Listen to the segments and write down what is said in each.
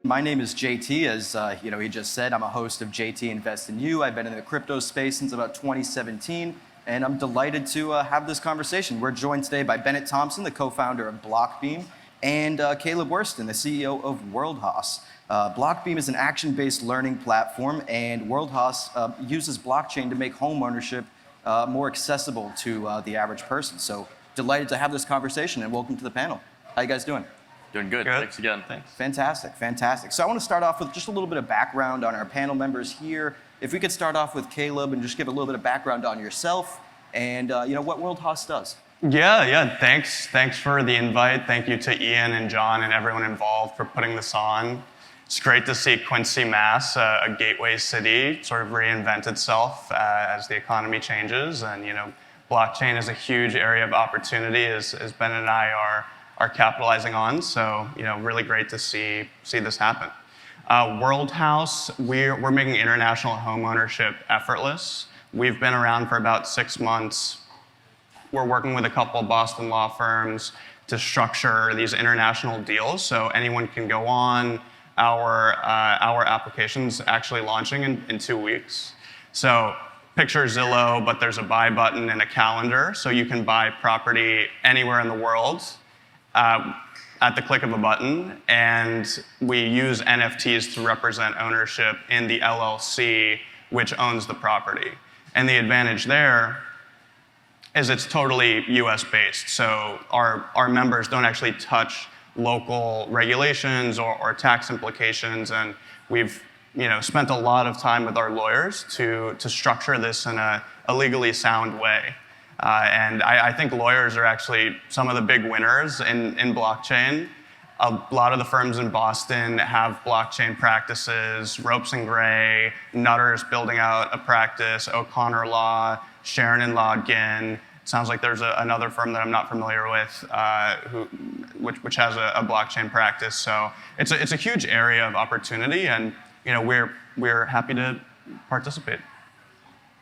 My name is JT, as he just said. I'm a host of JT Invest in You. I've been in the crypto space since about 2017, and I'm delighted to have this conversation. We're joined today by Bennett Thompson, the co-founder of BlockBeam, and Caleb Wursten, the CEO of Worldhaus. BlockBeam is an action-based learning platform, and Worldhaus uses blockchain to make home ownership more accessible to the average person. So delighted to have this conversation, and welcome to the panel. How you guys doing? Doing good. Thanks again. Thanks. Fantastic, fantastic. So I want to start off with just a little bit of background on our panel members here. If we could start off with Caleb and just give a little bit of background on yourself and what Worldhaus does. Yeah. Thanks for the invite. Thank you to Ian and John and everyone involved for putting this on. It's great to see Quincy, Mass, a gateway city, sort of reinvent itself as the economy changes. And blockchain is a huge area of opportunity, as Ben and I are capitalizing on. So really great to see this happen. Worldhaus, we're making international home ownership effortless. We've been around for about 6 months. We're working with a couple of Boston law firms to structure these international deals, so anyone can go on. Our application's actually launching in 2 weeks. So picture Zillow, but there's a buy button and a calendar, so you can buy property anywhere in the world at the click of a button, and we use NFTs to represent ownership in the LLC, which owns the property. And the advantage there is it's totally US-based, so our members don't actually touch local regulations or tax implications, and we've spent a lot of time with our lawyers to structure this in a legally sound way. And I think lawyers are actually some of the big winners in blockchain. A lot of the firms in Boston have blockchain practices, Ropes and Gray, Nutter's building out a practice, O'Connor Law, Sharon and Login. Sounds like there's another firm that I'm not familiar with, which has a blockchain practice. So it's a huge area of opportunity, and we're happy to participate.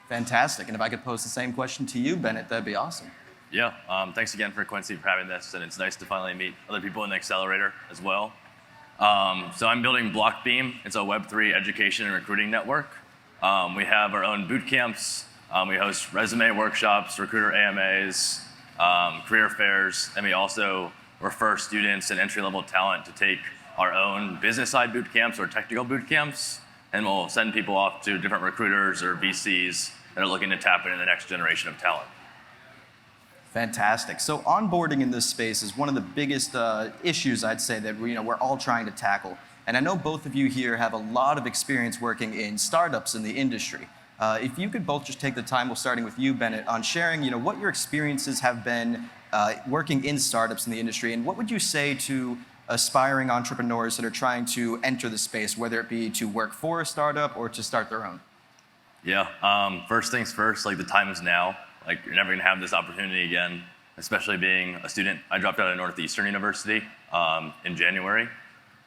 Fantastic. And if I could pose the same question to you, Bennett, that'd be awesome. Yeah. Thanks again for Quincy for having this, and it's nice to finally meet other people in the accelerator as well. So I'm building BlockBeam. It's a Web3 education and recruiting network. We have our own boot camps. We host resume workshops, recruiter AMAs, career fairs, and we also refer students and entry-level talent to take our own business side boot camps or technical boot camps, and we'll send people off to different recruiters or VCs that are looking to tap into the next generation of talent. Fantastic. So onboarding in this space is one of the biggest issues, I'd say, that we're all trying to tackle. And I know both of you here have a lot of experience working in startups in the industry. If you could both just take the time, starting with you, Bennett, on sharing what your experiences have been working in startups in the industry, and what would you say to aspiring entrepreneurs that are trying to enter the space, whether it be to work for a startup or to start their own? Yeah. First things first, the time is now. You're never going to have this opportunity again, especially being a student. I dropped out of Northeastern University in January.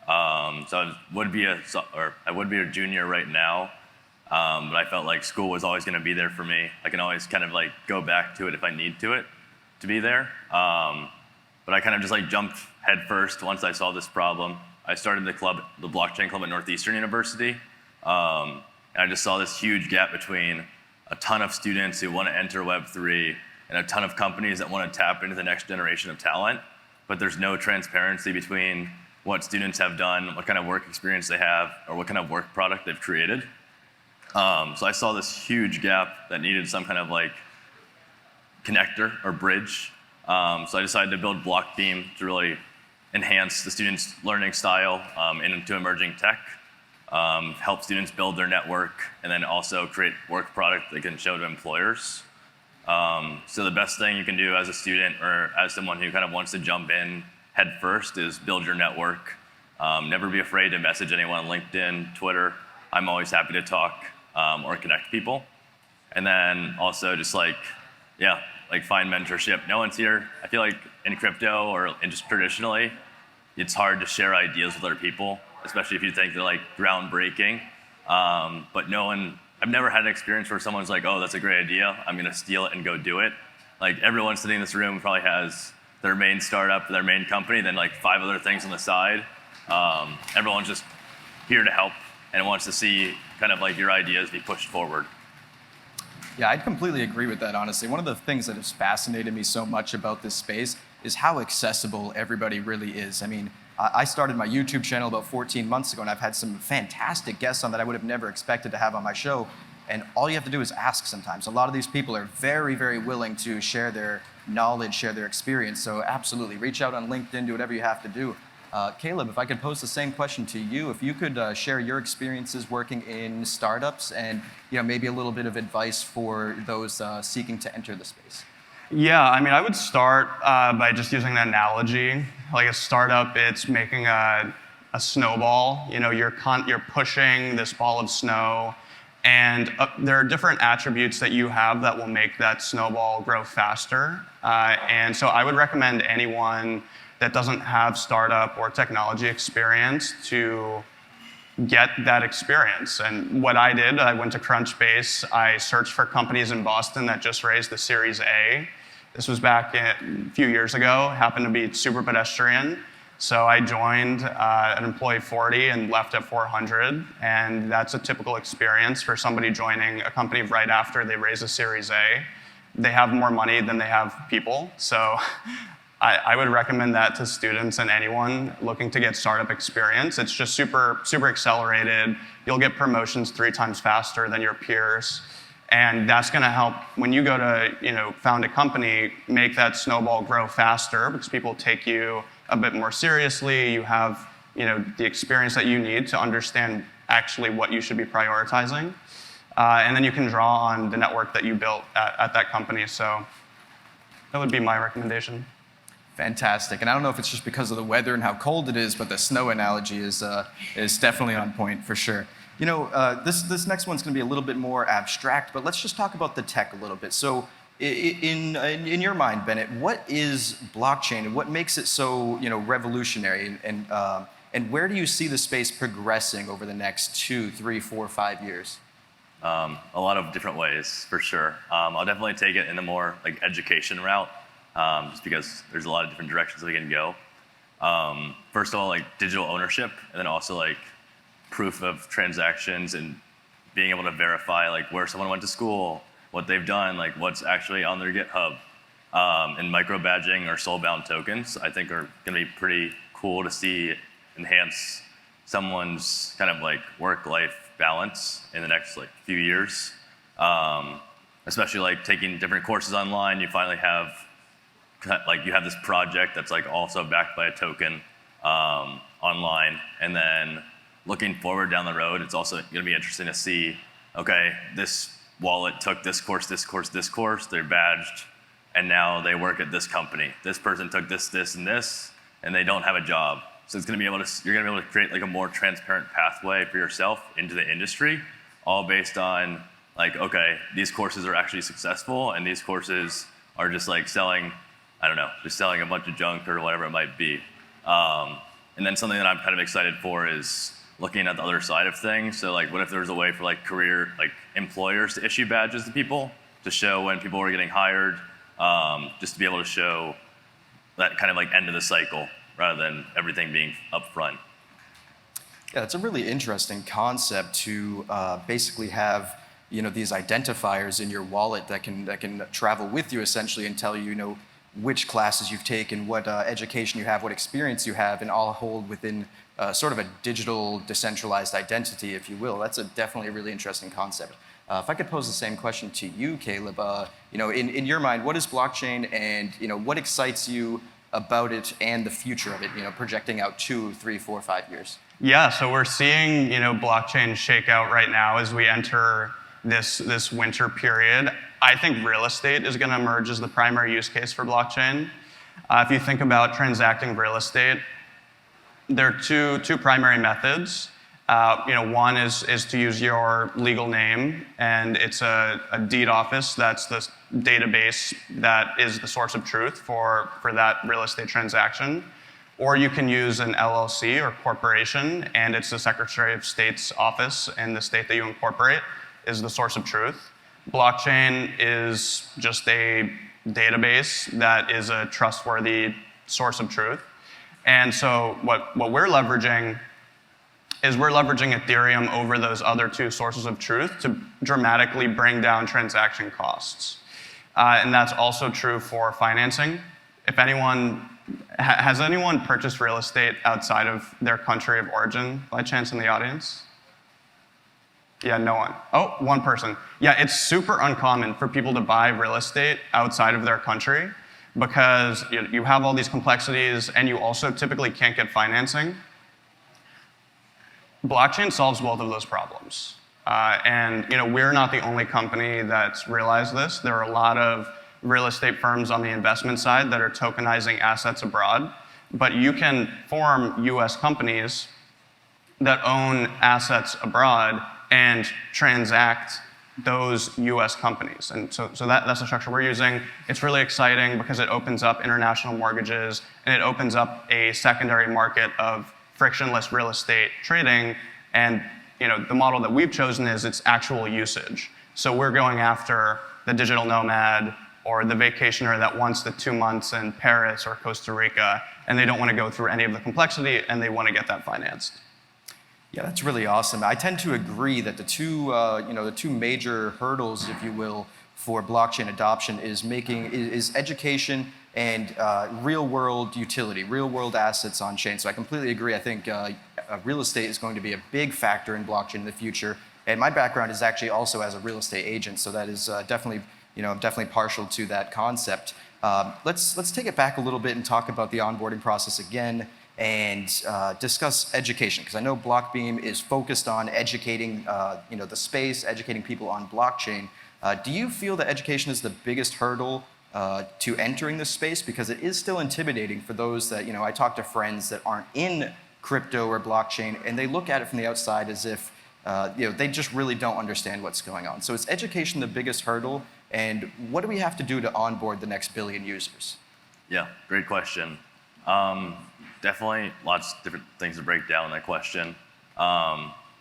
So I would be a junior right now. But I felt like school was always going to be there for me. I can always kind of go back to it if I need to be there. But I kind of just jumped head first once I saw this problem. I started the blockchain club at Northeastern University. And I just saw this huge gap between a ton of students who want to enter Web3 and a ton of companies that want to tap into the next generation of talent. But there's no transparency between what students have done, what kind of work experience they have, or what kind of work product they've created. So I saw this huge gap that needed some kind of connector or bridge. So I decided to build BlockBeam to really enhance the students' learning style into emerging tech, help students build their network, and then also create work product they can show to employers. So the best thing you can do as a student or as someone who kind of wants to jump in head first is build your network. Never be afraid to message anyone on LinkedIn, Twitter. I'm always happy to talk or connect people. And then also just find mentorship. No one's here. I feel like in crypto or just traditionally, it's hard to share ideas with other people, especially if you think they're groundbreaking. But I've never had an experience where someone's like, oh, that's a great idea. I'm gonna steal it and go do it. Everyone sitting in this room probably has their main startup, their main company, then 5 other things on the side. Everyone's just here to help and wants to see kind of like your ideas be pushed forward. Yeah, I'd completely agree with that, honestly. One of the things that has fascinated me so much about this space is how accessible everybody really is. I mean, I started my YouTube channel about 14 months ago, and I've had some fantastic guests on that I would have never expected to have on my show. And all you have to do is ask sometimes. A lot of these people are very, very willing to share their knowledge, share their experience. So absolutely, reach out on LinkedIn, do whatever you have to do. Caleb, if I could pose the same question to you, if you could share your experiences working in startups and maybe a little bit of advice for those seeking to enter the space. Yeah, I mean, I would start by just using an analogy. Like a startup, it's making a snowball. You're pushing this ball of snow, and there are different attributes that you have that will make that snowball grow faster. And so I would recommend anyone that doesn't have startup or technology experience to get that experience. And what I did, I went to Crunchbase. I searched for companies in Boston that just raised the Series A. This was back a few years ago, happened to be super pedestrian. So I joined an employee 40 and left at 400. And that's a typical experience for somebody joining a company right after they raise a Series A. They have more money than they have people. So I would recommend that to students and anyone looking to get startup experience. It's just super, super accelerated. You'll get promotions 3 times faster than your peers. And that's going to help when you go to found a company, make that snowball grow faster because people take you a bit more seriously. You have the experience that you need to understand actually what you should be prioritizing. And then you can draw on the network that you built at that company. So that would be my recommendation. Fantastic. And I don't know if it's just because of the weather and how cold it is, but the snow analogy is definitely on point for sure. This next one's going to be a little bit more abstract, but let's just talk about the tech a little bit. So in your mind, Bennett, what is blockchain and what makes it so revolutionary? And where do you see the space progressing over the next 2, 3, 4, 5 years? A lot of different ways, for sure. I'll definitely take it in the more like education route. Just because there's a lot of different directions we can go. First of all, like digital ownership, and then also like proof of transactions and being able to verify like where someone went to school, what they've done, like what's actually on their GitHub. And micro badging or soulbound tokens, I think are going to be pretty cool to see enhance someone's kind of like work-life balance in the next like few years. Especially like taking different courses online, you finally have you have this project that's like also backed by a token online, and then looking forward down the road, it's also going to be interesting to see, okay, this wallet took this course, they're badged, and now they work at this company. This person took this, and this, and they don't have a job. So it's going to be you're going to be able to create like a more transparent pathway for yourself into the industry, all based on like, okay, these courses are actually successful, and these courses are just like selling a bunch of junk or whatever it might be. And then something that I'm kind of excited for is looking at the other side of things. So like, what if there was a way for like career, like employers to issue badges to people to show when people were getting hired, just to be able to show that kind of like end of the cycle rather than everything being upfront. Yeah, it's a really interesting concept to basically have these identifiers in your wallet that can travel with you essentially and tell you which classes you've taken, what education you have, what experience you have, and all hold within sort of a digital decentralized identity, if you will. That's definitely a really interesting concept. If I could pose the same question to you, Caleb, in your mind, what is blockchain, and what excites you about it and the future of it? Projecting out 2, 3, 4, 5 years. Yeah, so we're seeing blockchain shake out right now as we enter this winter period. I think real estate is going to emerge as the primary use case for blockchain. If you think about transacting real estate, there are two primary methods. One is to use your legal name, and it's a deed office that's the database that is the source of truth for that real estate transaction. Or you can use an LLC or corporation, and it's the Secretary of State's office in the state that you incorporate is the source of truth. Blockchain is just a database that is a trustworthy source of truth. And so what we're leveraging is we're leveraging Ethereum over those other two sources of truth to dramatically bring down transaction costs. And that's also true for financing. If anyone, has anyone purchased real estate outside of their country of origin by chance in the audience? Yeah, no one. Oh, one person. Yeah, it's super uncommon for people to buy real estate outside of their country because you have all these complexities and you also typically can't get financing. Blockchain solves both of those problems. And we're not the only company that's realized this. There are a lot of real estate firms on the investment side that are tokenizing assets abroad, but you can form US companies that own assets abroad and transact those US companies. And so that's the structure we're using. It's really exciting because it opens up international mortgages and it opens up a secondary market of frictionless real estate trading. And the model that we've chosen is its actual usage. So we're going after the digital nomad or the vacationer that wants the 2 months in Paris or Costa Rica, and they don't want to go through any of the complexity, and they want to get that financed. Yeah, that's really awesome. I tend to agree that the two major hurdles, if you will, for blockchain adoption is education and real-world utility, real-world assets on chain. So I completely agree. I think real estate is going to be a big factor in blockchain in the future. And my background is actually also as a real estate agent, so that is definitely, I'm definitely partial to that concept. Let's take it back a little bit and talk about the onboarding process again and discuss education, because I know BlockBeam is focused on educating, the space, educating people on blockchain. Do you feel that education is the biggest hurdle to entering this space? Because it is still intimidating for those that, I talk to friends that aren't in crypto or blockchain, and they look at it from the outside as if, they just really don't understand what's going on. So is education the biggest hurdle, and what do we have to do to onboard the next billion users? Yeah, great question. Definitely lots of different things to break down in that question.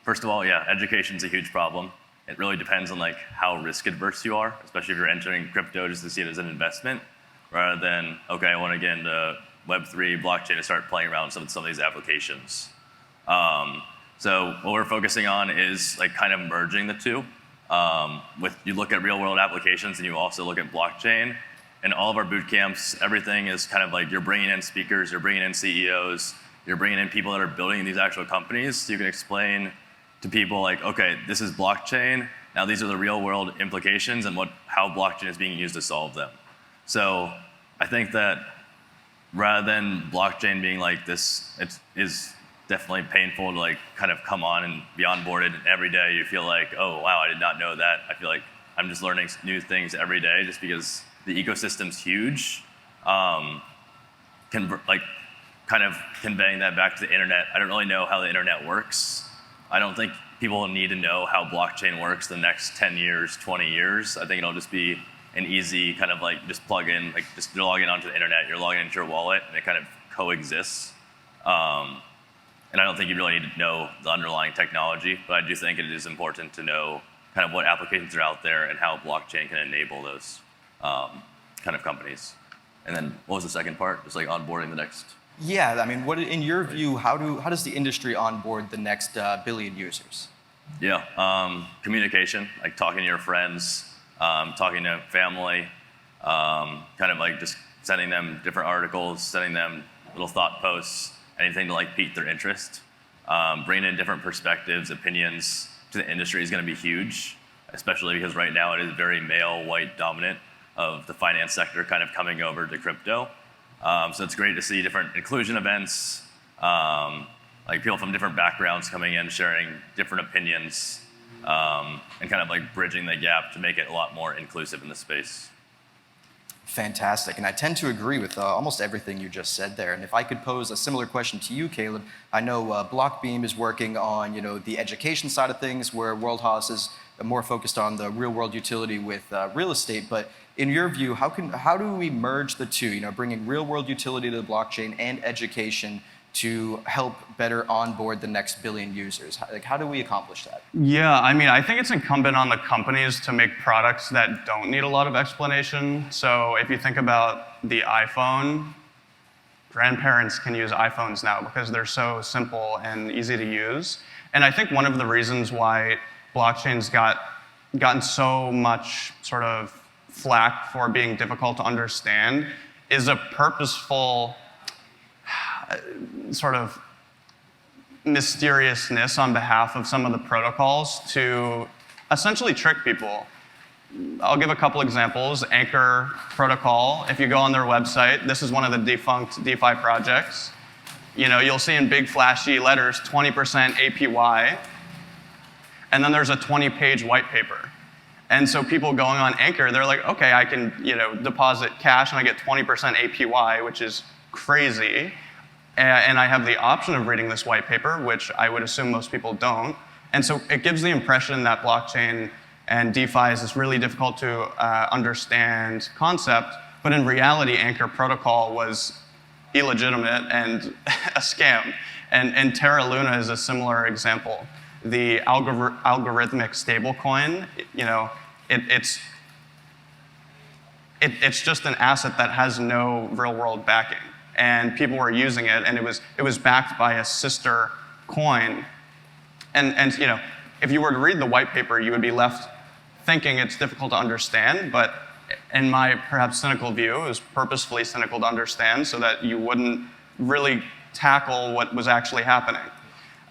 First of all, yeah, education's a huge problem. It really depends on how risk adverse you are, especially if you're entering crypto just to see it as an investment, rather than, okay, I want to get into Web3 blockchain and start playing around with some of these applications. So what we're focusing on is kind of merging the two. You look at real world applications and you also look at blockchain. In all of our boot camps, everything is kind of you're bringing in speakers, you're bringing in CEOs, you're bringing in people that are building these actual companies, so you can explain to people okay, this is blockchain, now these are the real world implications and how blockchain is being used to solve them. So I think that rather than blockchain being this, it is definitely painful to kind of come on and be onboarded, and every day you feel oh wow, I did not know that. I feel like I'm just learning new things every day just because the ecosystem's huge. Kind of conveying that back to the internet. I don't really know how the internet works. I don't think people need to know how blockchain works the next 10 years, 20 years. I think it'll just be an easy kind of just plug in, just log in onto the internet, you're logging into your wallet, and it kind of coexists. And I don't think you really need to know the underlying technology, but I do think it is important to know kind of what applications are out there and how blockchain can enable those kind of companies. And then what was the second part? Just onboarding the next. Yeah, I mean, what in your view, how does the industry onboard the next billion users? Yeah, communication, talking to your friends, talking to family, kind of just sending them different articles, sending them little thought posts, anything to pique their interest. Bringing in different perspectives, opinions to the industry is going to be huge, especially because right now it is very male, white dominant of the finance sector kind of coming over to crypto. So it's great to see different inclusion events, people from different backgrounds coming in, sharing different opinions, and kind of bridging the gap to make it a lot more inclusive in the space. Fantastic, and I tend to agree with almost everything you just said there. And if I could pose a similar question to you, Caleb, I know BlockBeam is working on the education side of things, where Worldhaus is more focused on the real-world utility with real estate. But in your view, how do we merge the two? Bringing real-world utility to the blockchain and education to help better onboard the next billion users. How do we accomplish that? Yeah, I mean, I think it's incumbent on the companies to make products that don't need a lot of explanation. So if you think about the iPhone, grandparents can use iPhones now because they're so simple and easy to use. And I think one of the reasons why blockchain's gotten so much sort of flack for being difficult to understand is a purposeful sort of mysteriousness on behalf of some of the protocols to essentially trick people. I'll give a couple examples. Anchor protocol, if you go on their website, this is one of the defunct DeFi projects. You'll see in big flashy letters 20% APY, and then there's a 20-page white paper. And so people going on Anchor, they're like, okay, I can deposit cash and I get 20% APY, which is crazy. And I have the option of reading this white paper, which I would assume most people don't. And so it gives the impression that blockchain and DeFi is this really difficult to understand concept, but in reality, Anchor protocol was illegitimate and a scam. And Terra Luna is a similar example. The algorithmic stablecoin, it's just an asset that has no real-world backing, and people were using it, and it was backed by a sister coin. And if you were to read the white paper, you would be left thinking it's difficult to understand, but in my perhaps cynical view, it was purposefully cynical to understand so that you wouldn't really tackle what was actually happening.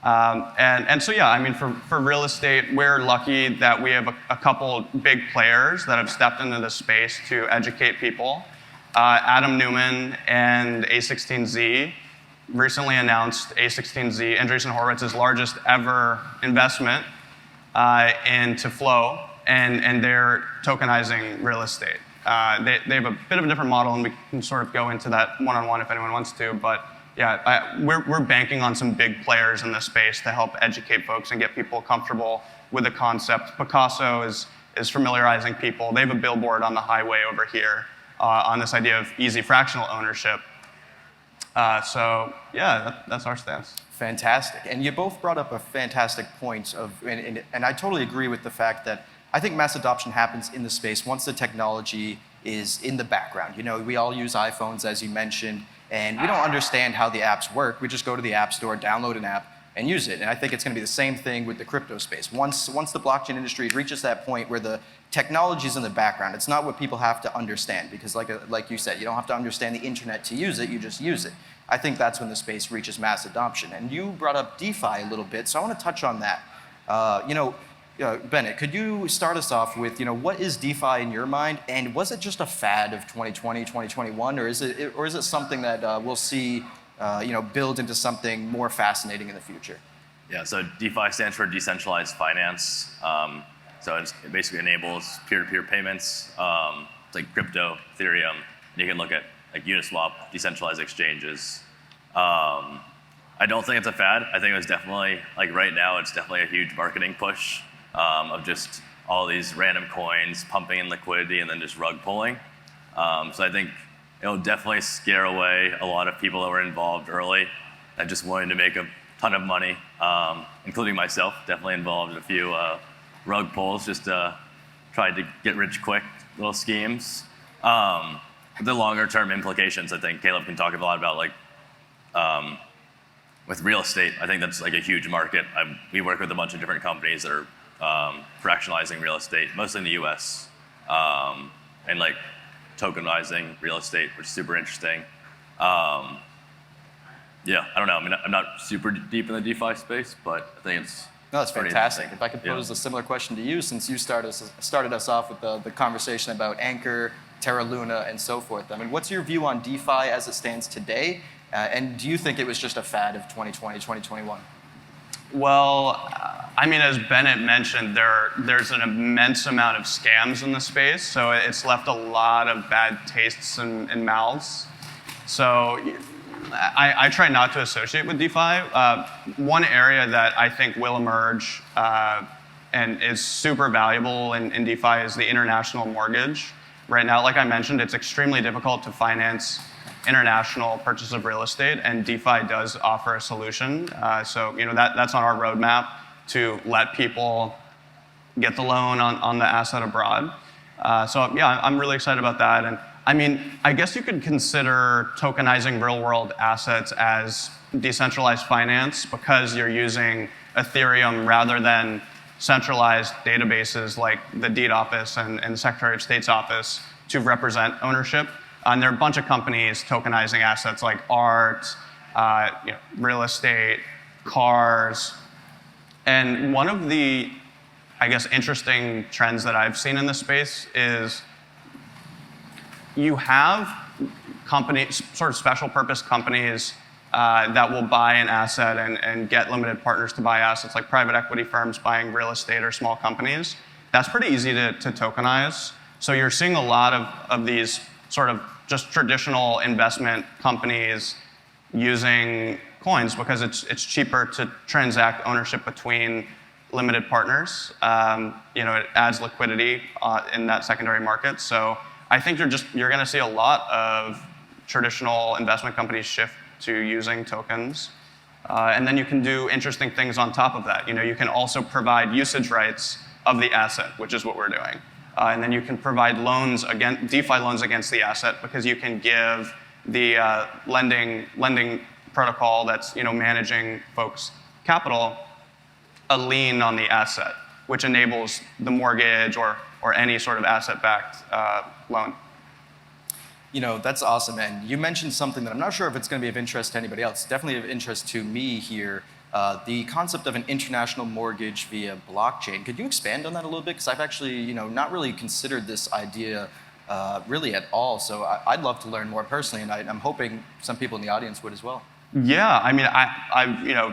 And so, yeah, I mean, for real estate, we're lucky that we have a couple big players that have stepped into the space to educate people. Adam Newman and A16Z recently announced A16Z, Andreessen Horowitz's largest ever investment into Flow, and they're tokenizing real estate. They have a bit of a different model, and we can sort of go into that one-on-one if anyone wants to, but yeah, we're banking on some big players in this space to help educate folks and get people comfortable with the concept. Picasso is familiarizing people. They have a billboard on the highway over here on this idea of easy fractional ownership. So yeah, that's our stance. Fantastic. And you both brought up a fantastic point and I totally agree with the fact that I think mass adoption happens in the space once the technology is in the background. We all use iPhones, as you mentioned, and we don't understand how the apps work. We just go to the App Store, download an app, and use it. And I think it's going to be the same thing with the crypto space. Once the blockchain industry reaches that point where the technology is in the background, it's not what people have to understand, because like you said, you don't have to understand the internet to use it, you just use it. I think that's when the space reaches mass adoption. And you brought up DeFi a little bit, so I want to touch on that. Bennett, could you start us off with, what is DeFi in your mind, and was it just a fad of 2020, 2021, or is it something that we'll see, build into something more fascinating in the future? Yeah, so DeFi stands for decentralized finance. So it basically enables peer-to-peer payments, like crypto, Ethereum, and you can look at like Uniswap, decentralized exchanges. I don't think it's a fad. I think it was definitely, like right now, it's definitely a huge marketing push of just all these random coins pumping in liquidity and then just rug pulling. So I think it'll definitely scare away a lot of people that were involved early that just wanted to make a ton of money, including myself, definitely involved in a few rug pulls, just tried to get rich quick little schemes. The longer term implications, I think Caleb can talk a lot about, like with real estate. I think that's like a huge market. We work with a bunch of different companies that are fractionalizing real estate, mostly in the US, and like tokenizing real estate, which is super interesting. Yeah, I don't know. I mean, I'm not super deep in the DeFi space, but I think it's No, that's fantastic. If I could pose a similar question to you, since you started us off with the conversation about Anchor, Terra Luna, and so forth. I mean, what's your view on DeFi as it stands today? And do you think it was just a fad of 2020, 2021? Well, I mean, as Bennett mentioned, there's an immense amount of scams in the space, so it's left a lot of bad tastes in mouths. So I try not to associate with DeFi. One area that I think will emerge and is super valuable in DeFi is the international mortgage. Right now, like I mentioned, it's extremely difficult to finance international purchase of real estate, and DeFi does offer a solution. So that's on our roadmap to let people get the loan on the asset abroad. So yeah, I'm really excited about that. And I mean, I guess you could consider tokenizing real-world assets as decentralized finance because you're using Ethereum rather than centralized databases like the Deed Office and the Secretary of State's office to represent ownership. And there are a bunch of companies tokenizing assets like art, real estate, cars. And one of the, I guess, interesting trends that I've seen in this space is you have companies, sort of special purpose companies that will buy an asset and get limited partners to buy assets, like private equity firms buying real estate or small companies. That's pretty easy to tokenize. So you're seeing a lot of these sort of just traditional investment companies using coins because it's cheaper to transact ownership between limited partners. It adds liquidity in that secondary market. So I think you're going to see a lot of traditional investment companies shift to using tokens. And then you can do interesting things on top of that. You can also provide usage rights of the asset, which is what we're doing. And then you can provide loans DeFi loans against the asset because you can give the lending protocol that's managing folks' capital a lien on the asset, which enables the mortgage or any sort of asset-backed loan. That's awesome. And you mentioned something that I'm not sure if it's going to be of interest to anybody else. Definitely of interest to me here. The concept of an international mortgage via blockchain. Could you expand on that a little bit? Because I've actually, not really considered this idea really at all. So I'd love to learn more personally, and I'm hoping some people in the audience would as well. Yeah, I mean,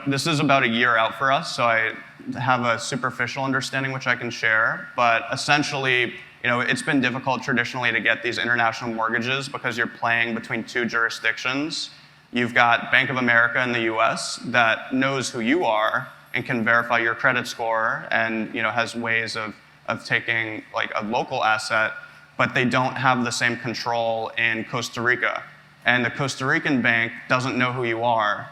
this is about a year out for us, so I have a superficial understanding which I can share. But essentially, it's been difficult traditionally to get these international mortgages because you're playing between two jurisdictions. You've got Bank of America in the US that knows who you are and can verify your credit score and has ways of taking like a local asset, but they don't have the same control in Costa Rica. And the Costa Rican bank doesn't know who you are,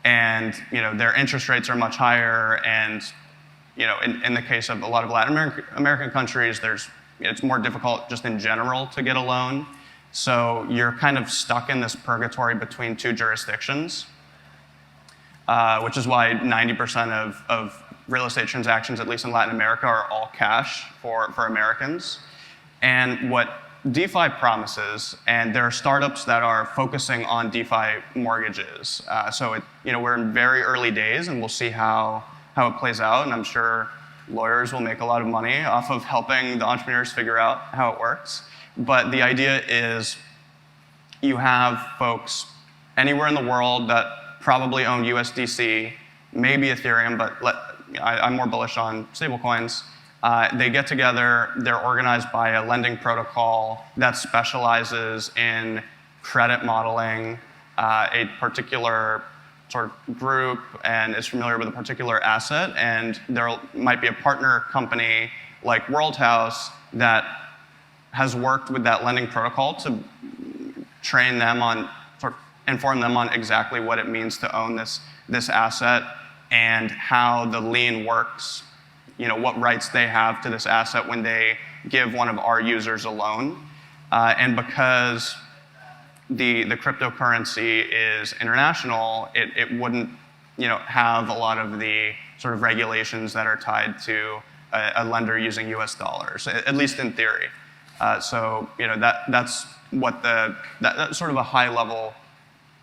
and their interest rates are much higher. And in the case of a lot of Latin American countries, it's more difficult just in general to get a loan. So you're kind of stuck in this purgatory between two jurisdictions, which is why 90% of real estate transactions, at least in Latin America, are all cash for Americans. And what DeFi promises, and there are startups that are focusing on DeFi mortgages. So we're in very early days, and we'll see how it plays out. And I'm sure lawyers will make a lot of money off of helping the entrepreneurs figure out how it works. But the idea is you have folks anywhere in the world that probably own USDC, maybe Ethereum, but I'm more bullish on stablecoins. They get together, they're organized by a lending protocol that specializes in credit modeling a particular sort of group and is familiar with a particular asset. And there might be a partner company like Worldhaus that has worked with that lending protocol to train them on, sort of inform them on exactly what it means to own this asset and how the lien works, what rights they have to this asset when they give one of our users a loan. And because the cryptocurrency is international, it wouldn't have a lot of the sort of regulations that are tied to a lender using US dollars, at least in theory. So that's that's sort of a high level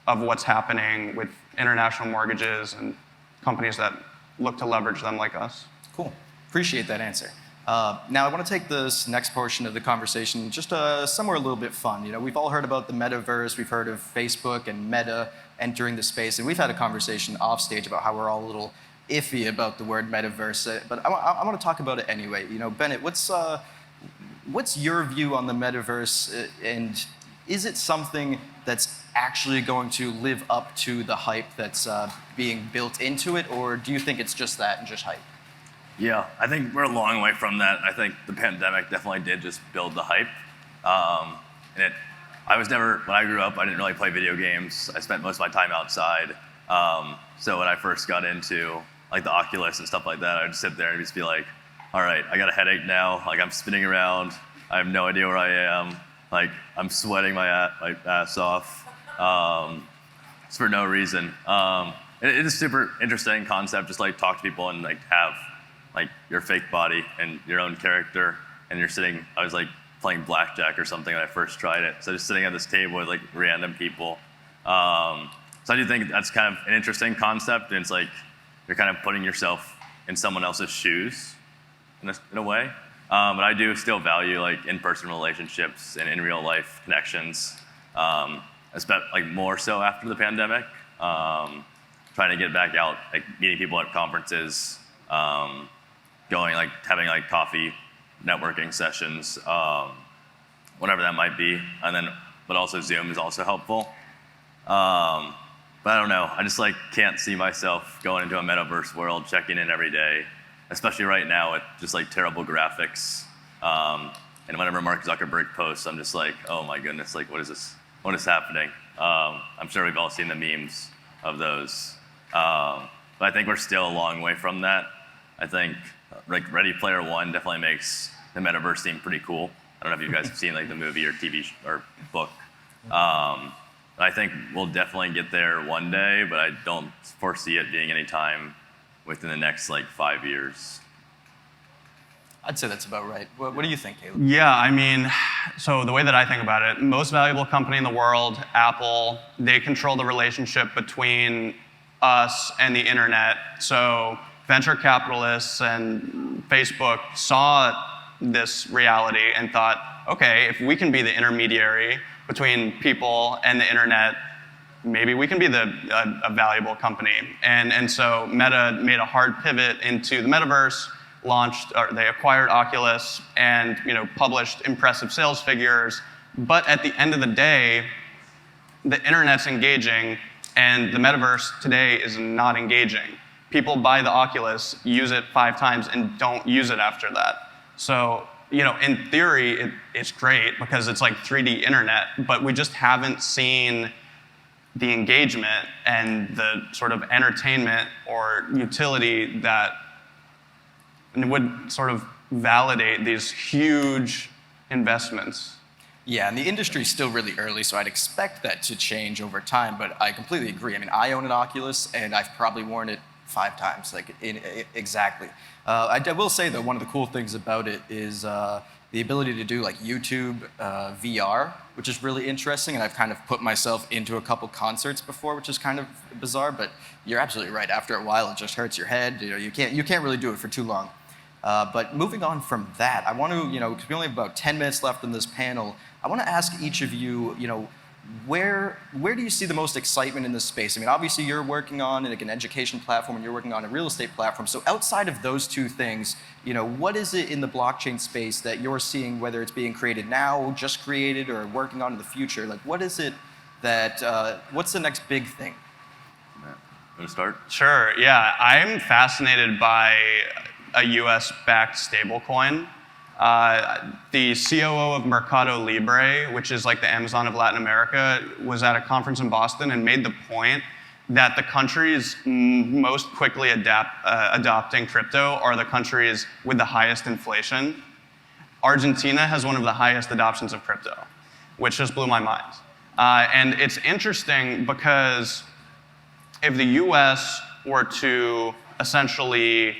of what's happening with international mortgages and companies that look to leverage them like us. Cool. Appreciate that answer. Now I want to take this next portion of the conversation just somewhere a little bit fun. We've all heard about the metaverse. We've heard of Facebook and Meta entering the space, and we've had a conversation off stage about how we're all a little iffy about the word metaverse. But I want to talk about it anyway. Bennett, what's your view on the metaverse, and is it something that's actually going to live up to the hype that's being built into it, or do you think it's just that and just hype? Yeah, I think we're a long way from that. I think the pandemic definitely did just build the hype. When I grew up, I didn't really play video games. I spent most of my time outside. So when I first got into like the Oculus and stuff like that, I'd just sit there and just be like, all right, I got a headache now. Like I'm spinning around. I have no idea where I am. Like I'm sweating my ass off. It's for no reason. It is a super interesting concept. Just like talk to people and like have like your fake body and your own character, and you're sitting. I was like playing blackjack or something when I first tried it. So just sitting at this table with like random people. So I do think that's kind of an interesting concept, and it's like you're kind of putting yourself in someone else's shoes in a way. But I do still value like in-person relationships and in real life connections, especially like more so after the pandemic. Trying to get back out, like meeting people at conferences, going like having like coffee, networking sessions, whatever that might be, and then but also Zoom is also helpful. But I don't know. I just like can't see myself going into a metaverse world, checking in every day, especially right now with just like terrible graphics. And whenever Mark Zuckerberg posts, I'm just like, oh my goodness, like what is this? What is happening? I'm sure we've all seen the memes of those. But I think we're still a long way from that. I think like Ready Player One definitely makes the metaverse seem pretty cool. I don't know if you guys have seen like the movie or TV or book. I think we'll definitely get there one day, but I don't foresee it being any time within the next like 5 years. I'd say that's about right. What do you think, Caleb? Yeah, I mean, so the way that I think about it, most valuable company in the world, Apple, they control the relationship between us and the internet. So venture capitalists and Facebook saw this reality and thought, okay, if we can be the intermediary between people and the internet, maybe we can be a valuable company. And so Meta made a hard pivot into the metaverse, they acquired Oculus and published impressive sales figures. But at the end of the day, the internet's engaging and the metaverse today is not engaging. People buy the Oculus, use it 5 times and don't use it after that. So in theory, it's great because it's like 3D internet, but we just haven't seen the engagement and the sort of entertainment or utility that would sort of validate these huge investments. Yeah, and the industry's still really early, so I'd expect that to change over time, but I completely agree. I mean, I own an Oculus, and I've probably worn it 5 times, exactly. I will say that one of the cool things about it is the ability to do like YouTube VR, which is really interesting, and I've kind of put myself into a couple concerts before, which is kind of bizarre, but you're absolutely right. After a while, it just hurts your head. You can't really do it for too long. But moving on from that, I want to, because we only have about 10 minutes left in this panel, I want to ask each of you, where do you see the most excitement in this space? I mean, obviously you're working on like an education platform and you're working on a real estate platform. So outside of those two things, what is it in the blockchain space that you're seeing, whether it's being created now, just created, or working on in the future? Like, what is it that, what's the next big thing? Want to start? Sure, yeah. I'm fascinated by a US-backed stablecoin. The COO of Mercado Libre, which is like the Amazon of Latin America, was at a conference in Boston and made the point that the countries most quickly adopting crypto are the countries with the highest inflation. Argentina has one of the highest adoptions of crypto, which just blew my mind. And it's interesting because if the US were to essentially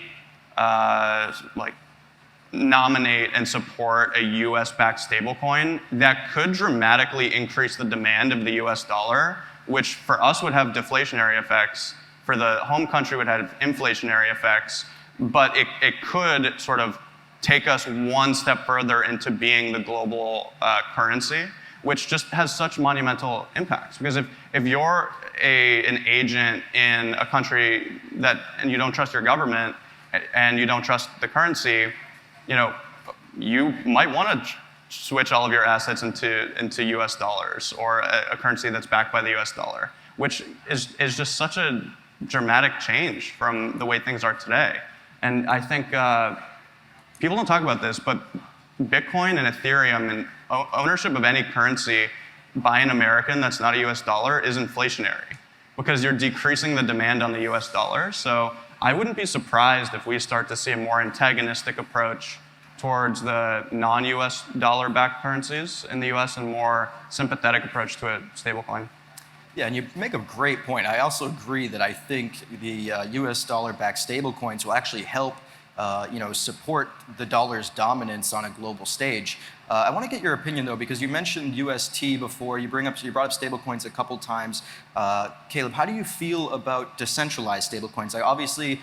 nominate and support a US-backed stablecoin, that could dramatically increase the demand of the US dollar, which for us would have deflationary effects, for the home country would have inflationary effects, but it could sort of take us one step further into being the global currency, which just has such monumental impacts. Because if you're an agent in a country and you don't trust your government and you don't trust the currency, you might want to switch all of your assets into US dollars or a currency that's backed by the US dollar, which is just such a dramatic change from the way things are today. And I think people don't talk about this, but Bitcoin and Ethereum and ownership of any currency by an American that's not a US dollar is inflationary because you're decreasing the demand on the US dollar. So I wouldn't be surprised if we start to see a more antagonistic approach towards the non-US dollar-backed currencies in the US and more sympathetic approach to a stablecoin. Yeah, and you make a great point. I also agree that I think the U.S. dollar-backed stablecoins will actually help, support the dollar's dominance on a global stage. I want to get your opinion though, because you mentioned UST before. You brought up stablecoins a couple times. Caleb, how do you feel about decentralized stablecoins? Obviously,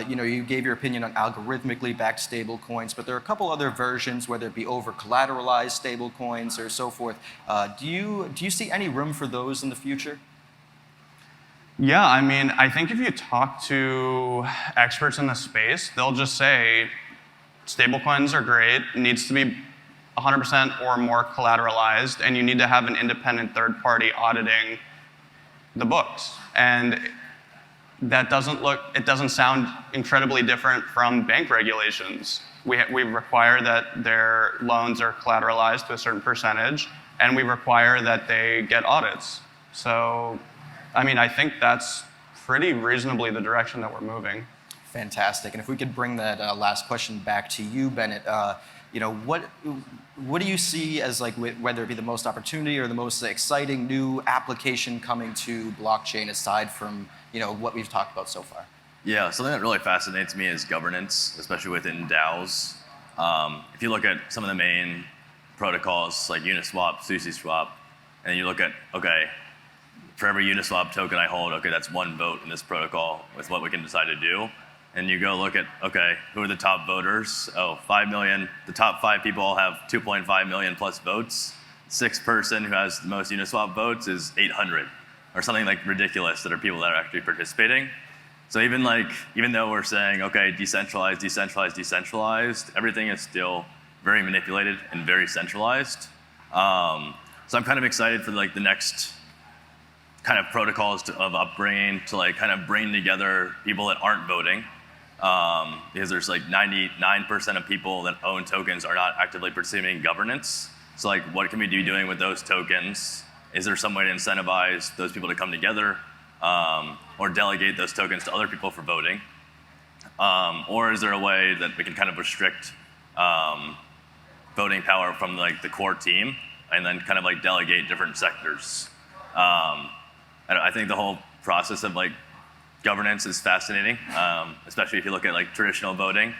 you gave your opinion on algorithmically backed stablecoins, but there are a couple other versions, whether it be over-collateralized stablecoins or so forth. Do you see any room for those in the future? Yeah, I mean, I think if you talk to experts in the space, they'll just say stablecoins are great, it needs to be 100% or more collateralized, and you need to have an independent third party auditing the books. And it doesn't sound incredibly different from bank regulations. We require that their loans are collateralized to a certain percentage, and we require that they get audits. So, I mean, I think that's pretty reasonably the direction that we're moving. Fantastic. And if we could bring that last question back to you, Bennett, what do you see as, like, whether it be the most opportunity or the most exciting new application coming to blockchain aside from what we've talked about so far? Yeah, something that really fascinates me is governance, especially within DAOs. If you look at some of the main protocols like Uniswap, SushiSwap, and you look at, okay, for every Uniswap token I hold, okay, that's one vote in this protocol with what we can decide to do. And you go look at, okay, who are the top voters? Oh, 5 million. The top 5 people all have 2.5 million plus votes. 6th person who has the most Uniswap votes is 800, or something like ridiculous that are people that are actually participating. So even though we're saying, okay, decentralized, decentralized, decentralized, everything is still very manipulated and very centralized. So I'm kind of excited for the next kind of protocols of upbringing to kind of bring together people that aren't voting. Because there's 99% of people that own tokens are not actively participating in governance. So what can we be doing with those tokens? Is there some way to incentivize those people to come together or delegate those tokens to other people for voting? Or is there a way that we can kind of restrict voting power from the core team and then kind of delegate different sectors? I think the whole process of governance is fascinating, especially if you look at traditional voting.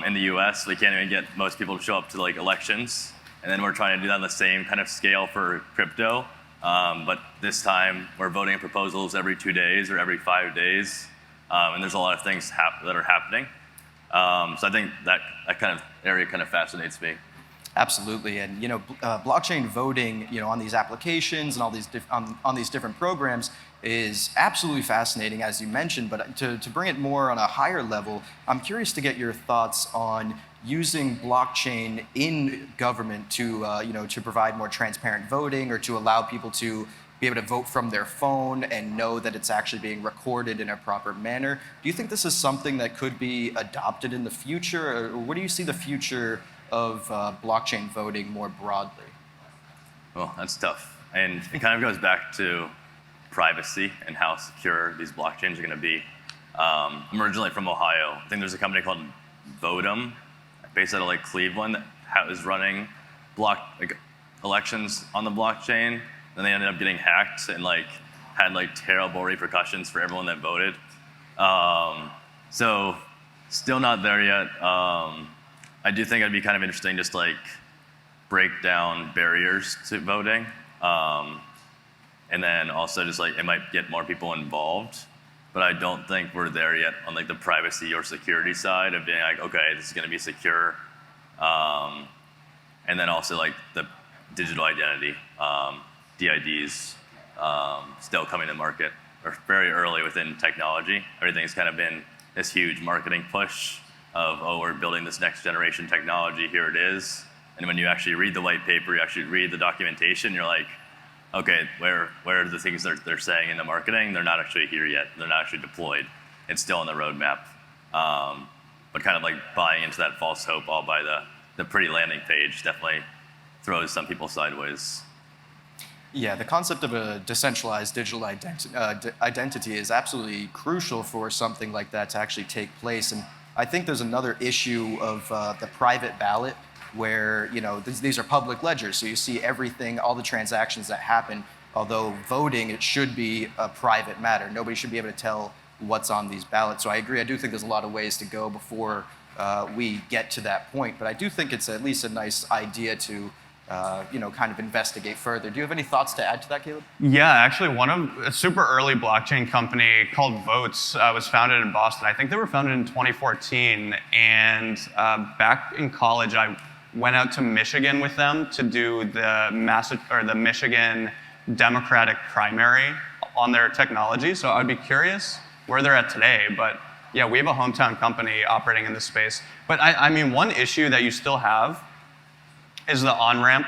In the US, we can't even get most people to show up to elections. And then we're trying to do that on the same kind of scale for crypto. But this time we're voting proposals every 2 days or every 5 days. And there's a lot of things that are happening. So I think that kind of area kind of fascinates me. Absolutely, and blockchain voting, on these applications and all these on these different programs is absolutely fascinating, as you mentioned. But to bring it more on a higher level, I'm curious to get your thoughts on using blockchain in government to to provide more transparent voting, or to allow people to be able to vote from their phone and know that it's actually being recorded in a proper manner. Do you think this is something that could be adopted in the future, or what do you see the future of blockchain voting more broadly? Well, that's tough. And it kind of goes back to privacy and how secure these blockchains are going to be. I'm originally from Ohio. I think there's a company called Votum, based out of Cleveland, that is running elections on the blockchain. Then they ended up getting hacked and had terrible repercussions for everyone that voted. So still not there yet. I do think it'd be kind of interesting just break down barriers to voting. And then also just it might get more people involved. But I don't think we're there yet on the privacy or security side of being okay, this is going to be secure. And then also the digital identity, DIDs, still coming to market. We're very early within technology. Everything's kind of been this huge marketing push of, oh, we're building this next generation technology, here it is. And when you actually read the white paper, you actually read the documentation, you're like, okay, where are the things they're saying in the marketing? They're not actually here yet. They're not actually deployed. It's still on the roadmap. But kind of buying into that false hope all by the pretty landing page definitely throws some people sideways. Yeah, the concept of a decentralized digital identity is absolutely crucial for something like that to actually take place. And I think there's another issue of the private ballot where, these are public ledgers, so you see everything, all the transactions that happen. Although voting, it should be a private matter. Nobody should be able to tell what's on these ballots. So I agree. I do think there's a lot of ways to go before we get to that point. But I do think it's at least a nice idea to, kind of investigate further. Do you have any thoughts to add to that, Caleb? Yeah, actually, a super early blockchain company called Votes was founded in Boston. I think they were founded in 2014. And back in college, I went out to Michigan with them to do the Michigan Democratic primary on their technology. So I'd be curious where they're at today. But yeah, we have a hometown company operating in this space. But I mean, one issue that you still have is the on-ramp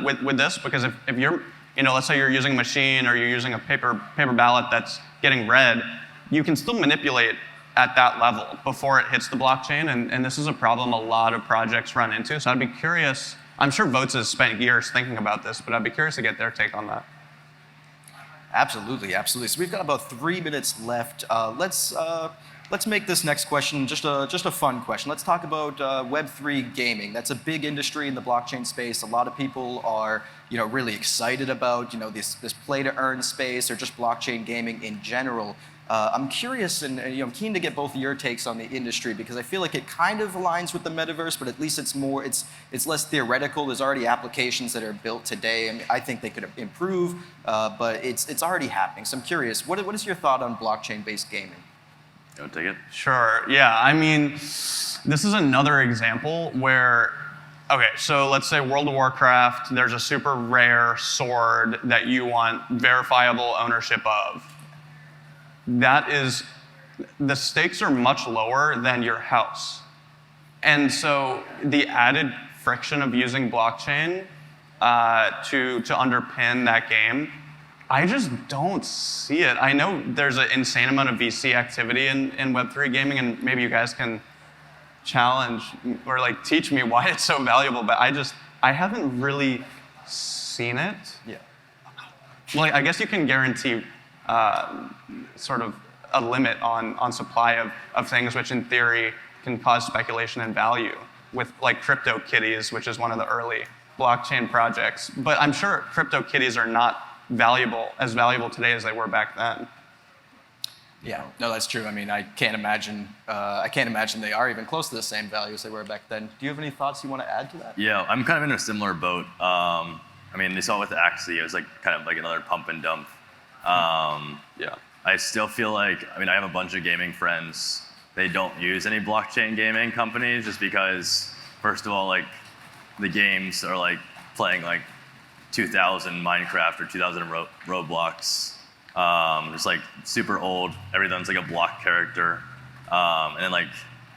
with this, because if you're, let's say you're using a machine or you're using a paper ballot that's getting read, you can still manipulate at that level before it hits the blockchain, and this is a problem a lot of projects run into. So I'd be curious, I'm sure Votes has spent years thinking about this, but I'd be curious to get their take on that. Absolutely, absolutely. So we've got about 3 minutes left. Let's make this next question just a fun question. Let's talk about Web3 gaming. That's a big industry in the blockchain space. A lot of people are, really excited about, this play-to-earn space or just blockchain gaming in general. I'm curious and I'm keen to get both of your takes on the industry, because I feel like it kind of aligns with the metaverse, but at least it's less theoretical. There's already applications that are built today, and I think they could improve, but it's already happening. So I'm curious, what is your thought on blockchain-based gaming? You want to take it? Sure, yeah. I mean, this is another example where, okay, so let's say World of Warcraft, there's a super rare sword that you want verifiable ownership of. The stakes are much lower than your house. And so the added friction of using blockchain to underpin that game, I just don't see it. I know there's an insane amount of VC activity in Web3 gaming, and maybe you guys can challenge or teach me why it's so valuable, but I haven't really seen it. Yeah. Well, I guess you can guarantee sort of a limit on supply of things, which in theory can cause speculation and value with CryptoKitties, which is one of the early blockchain projects. But I'm sure CryptoKitties are not as valuable today as they were back then. Yeah, no, that's true. I mean, I can't imagine they are even close to the same value as they were back then. Do you have any thoughts you want to add to that? Yeah, I'm kind of in a similar boat. I mean, they saw it with Axie. It was kind of like another pump and dump. Yeah. I still feel like, I mean, I have a bunch of gaming friends. They don't use any blockchain gaming companies just because, first of all, the games are playing 2000 Minecraft or 2000 Roblox. Just super old. Everything's a block character. And then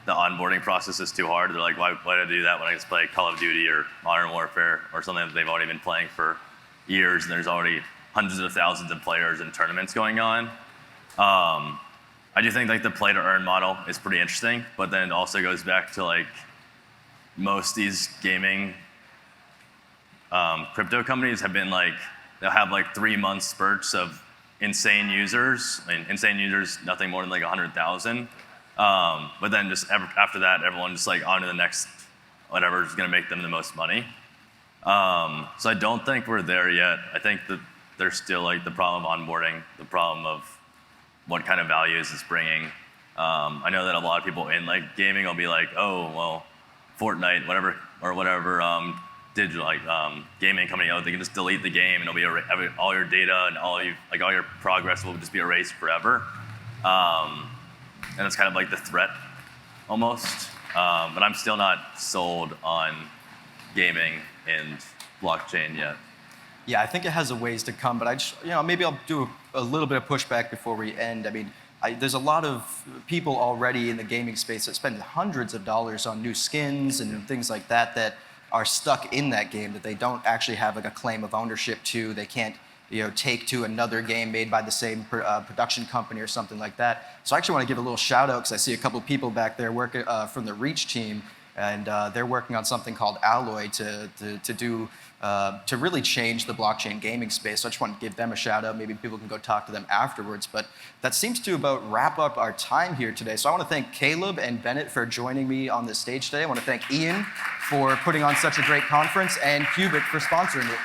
the onboarding process is too hard. They're why do I do that when I just play Call of Duty or Modern Warfare or something that they've already been playing for years, and there's already hundreds of thousands of players and tournaments going on. I do think the play to earn model is pretty interesting, but then it also goes back to most of these gaming crypto companies have been they'll have 3 month spurts of insane users. I mean, insane users, nothing more than 100,000. But then just after that, everyone just on to the next whatever is going to make them the most money. So I don't think we're there yet. I think that there's still the problem of onboarding, the problem of what kind of values it's bringing. I know that a lot of people in gaming will be oh, well, Fortnite, whatever digital gaming company, they can just delete the game and it'll be all your data and all your progress will just be erased forever. And it's kind of the threat almost. But I'm still not sold on gaming and blockchain yet. Yeah, I think it has a ways to come, but maybe I'll do a little bit of pushback before we end. I mean, there's a lot of people already in the gaming space that spend hundreds of dollars on new skins and things like that are stuck in that game that they don't actually have a claim of ownership to. They can't take to another game made by the same production company or something like that. So I actually want to give a little shout out because I see a couple people back there working from the Reach team, and they're working on something called Alloy to do to really change the blockchain gaming space. So I just want to give them a shout out. Maybe people can go talk to them afterwards. But that seems to about wrap up our time here today. So I want to thank Caleb and Bennett for joining me on the stage today. I want to thank Ian for putting on such a great conference and Cubic for sponsoring it.